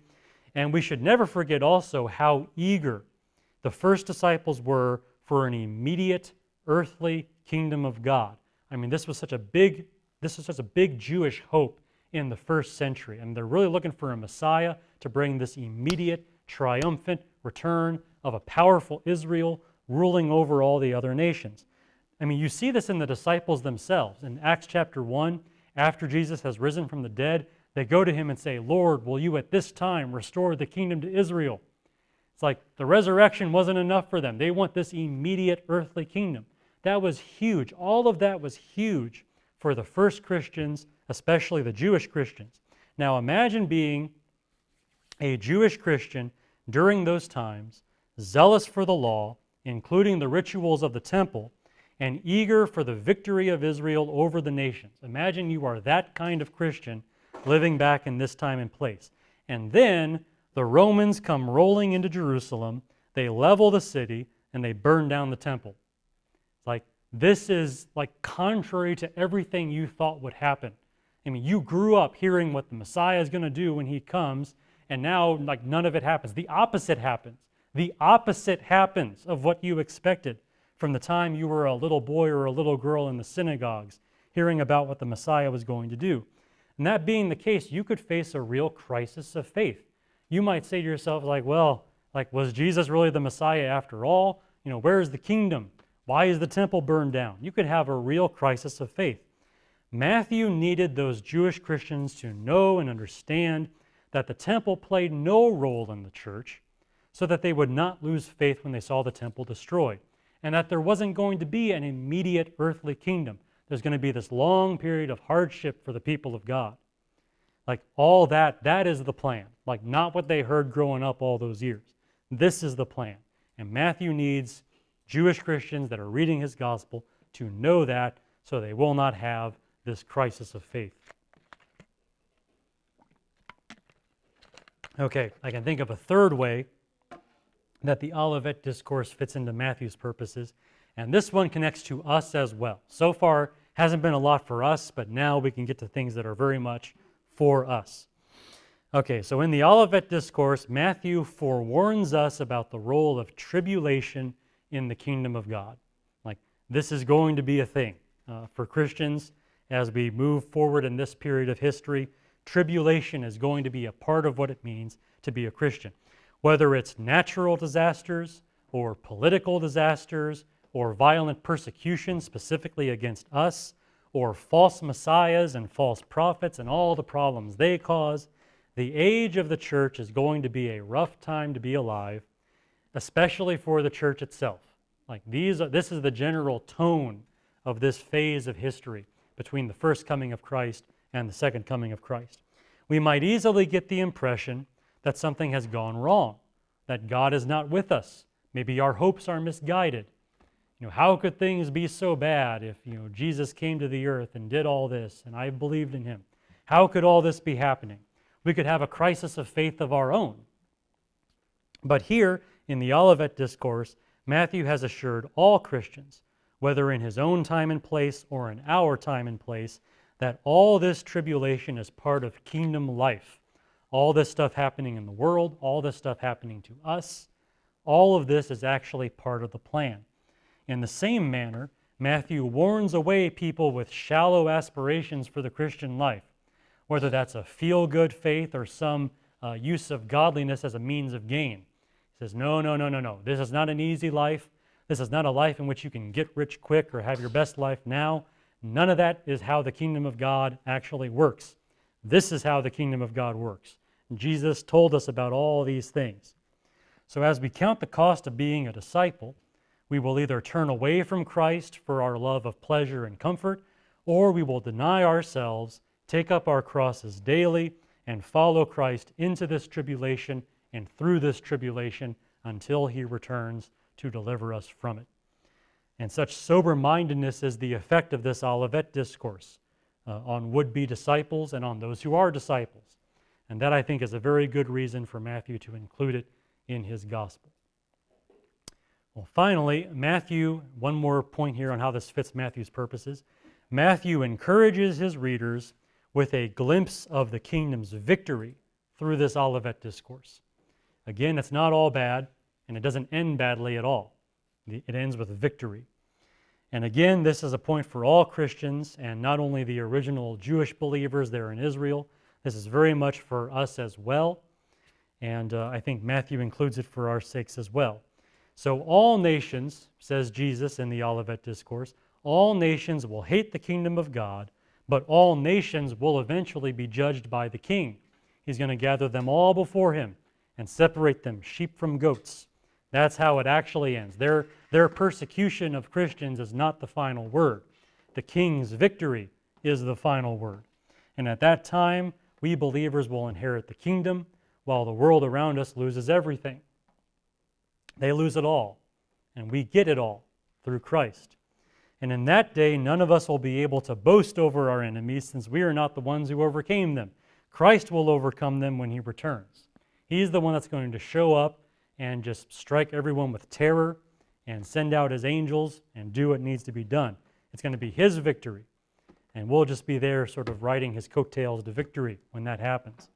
And we should never forget also how eager the first disciples were for an immediate earthly kingdom of God. I mean, this was such a big This is such a big Jewish hope in the first century. And they're really looking for a Messiah to bring this immediate, triumphant return of a powerful Israel ruling over all the other nations. I mean, you see this in the disciples themselves. In Acts chapter 1, after Jesus has risen from the dead, they go to him and say, "Lord, will you at this time restore the kingdom to Israel?" It's like the resurrection wasn't enough for them. They want this immediate earthly kingdom. That was huge. All of that was huge for the first Christians, especially the Jewish Christians. Now imagine being a Jewish Christian during those times, zealous for the law, including the rituals of the temple, and eager for the victory of Israel over the nations. Imagine you are that kind of Christian living back in this time and place. And then the Romans come rolling into Jerusalem, they level the city, and they burn down the temple. It's like, this is like contrary to everything you thought would happen. I mean, you grew up hearing what the Messiah is going to do when he comes, and now like none of it happens. The opposite happens. The opposite happens of what you expected from the time you were a little boy or a little girl in the synagogues, hearing about what the Messiah was going to do. And that being the case, you could face a real crisis of faith. You might say to yourself, like, well, like, was Jesus really the Messiah after all? You know, where's the kingdom? Why is the temple burned down? You could have a real crisis of faith. Matthew needed those Jewish Christians to know and understand that the temple played no role in the church, so that they would not lose faith when they saw the temple destroyed, and that there wasn't going to be an immediate earthly kingdom. There's going to be this long period of hardship for the people of God. Like all that is the plan. Like not what they heard growing up all those years. This is the plan. And Matthew needs Jewish Christians that are reading his gospel to know that, so they will not have this crisis of faith. Okay, I can think of a third way that the Olivet Discourse fits into Matthew's purposes, and this one connects to us as well. So far, hasn't been a lot for us, but now we can get to things that are very much for us. Okay, so in the Olivet Discourse, Matthew forewarns us about the role of tribulation in the kingdom of God. Like, this is going to be a thing for Christians as we move forward in this period of history. Tribulation is going to be a part of what it means to be a Christian. Whether it's natural disasters or political disasters or violent persecution specifically against us, or false messiahs and false prophets and all the problems they cause, the age of the church is going to be a rough time to be alive, especially for the church itself. Like this is the general tone of this phase of history between the first coming of Christ and the second coming of Christ. We might easily get the impression that something has gone wrong, that God is not with us. Maybe our hopes are misguided. You know, how could things be so bad if, you know, Jesus came to the earth and did all this and I believed in him? How could all this be happening? We could have a crisis of faith of our own. But here in the Olivet Discourse, Matthew has assured all Christians, whether in his own time and place or in our time and place, that all this tribulation is part of kingdom life. All this stuff happening in the world, all this stuff happening to us, all of this is actually part of the plan. In the same manner, Matthew warns away people with shallow aspirations for the Christian life, whether that's a feel-good faith or some use of godliness as a means of gain. He says, no. This is not an easy life. This is not a life in which you can get rich quick or have your best life now. None of that is how the kingdom of God actually works. This is how the kingdom of God works. And Jesus told us about all these things. So as we count the cost of being a disciple, we will either turn away from Christ for our love of pleasure and comfort, or we will deny ourselves, take up our crosses daily, and follow Christ into this tribulation and through this tribulation until he returns to deliver us from it. And such sober-mindedness is the effect of this Olivet Discourse on would-be disciples and on those who are disciples. And that, I think, is a very good reason for Matthew to include it in his gospel. Well, finally, Matthew, one more point here on how this fits Matthew's purposes. Matthew encourages his readers with a glimpse of the kingdom's victory through this Olivet Discourse. Again, it's not all bad, and it doesn't end badly at all. It ends with victory. And again, this is a point for all Christians, and not only the original Jewish believers there in Israel. This is very much for us as well. And I think Matthew includes it for our sakes as well. So all nations, says Jesus in the Olivet Discourse, all nations will hate the kingdom of God, but all nations will eventually be judged by the king. He's going to gather them all before him and separate them, sheep from goats. That's how it actually ends. Their persecution of Christians is not the final word. The king's victory is the final word. And at that time, we believers will inherit the kingdom, while the world around us loses everything. They lose it all, and we get it all through Christ. And in that day, none of us will be able to boast over our enemies, since we are not the ones who overcame them. Christ will overcome them when he returns. He's the one that's going to show up and just strike everyone with terror and send out his angels and do what needs to be done. It's going to be his victory. And we'll just be there sort of riding his coattails to victory when that happens.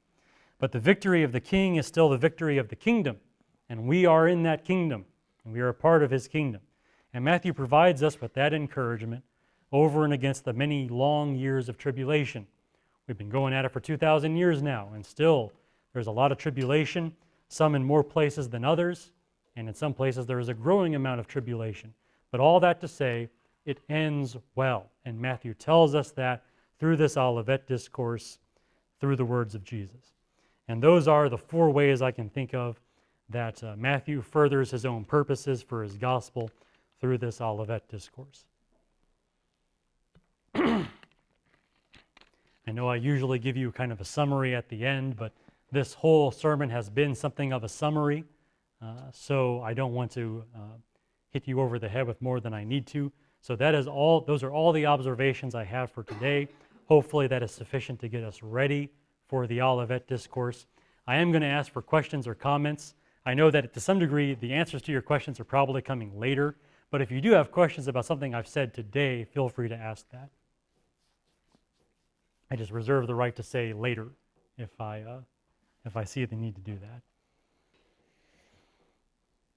But the victory of the king is still the victory of the kingdom. And we are in that kingdom. And we are a part of his kingdom. And Matthew provides us with that encouragement over and against the many long years of tribulation. We've been going at it for 2,000 years now, and still there's a lot of tribulation, some in more places than others, and in some places there is a growing amount of tribulation. But all that to say, it ends well. And Matthew tells us that through this Olivet Discourse, through the words of Jesus. And those are the four ways I can think of that Matthew furthers his own purposes for his gospel through this Olivet Discourse. I know I usually give you kind of a summary at the end, but this whole sermon has been something of a summary, so I don't want to hit you over the head with more than I need to. So that is all. Those are all the observations I have for today. Hopefully that is sufficient to get us ready for the Olivet Discourse. I am going to ask for questions or comments. I know that to some degree the answers to your questions are probably coming later, but if you do have questions about something I've said today, feel free to ask that. I just reserve the right to say later if I see the need to do that.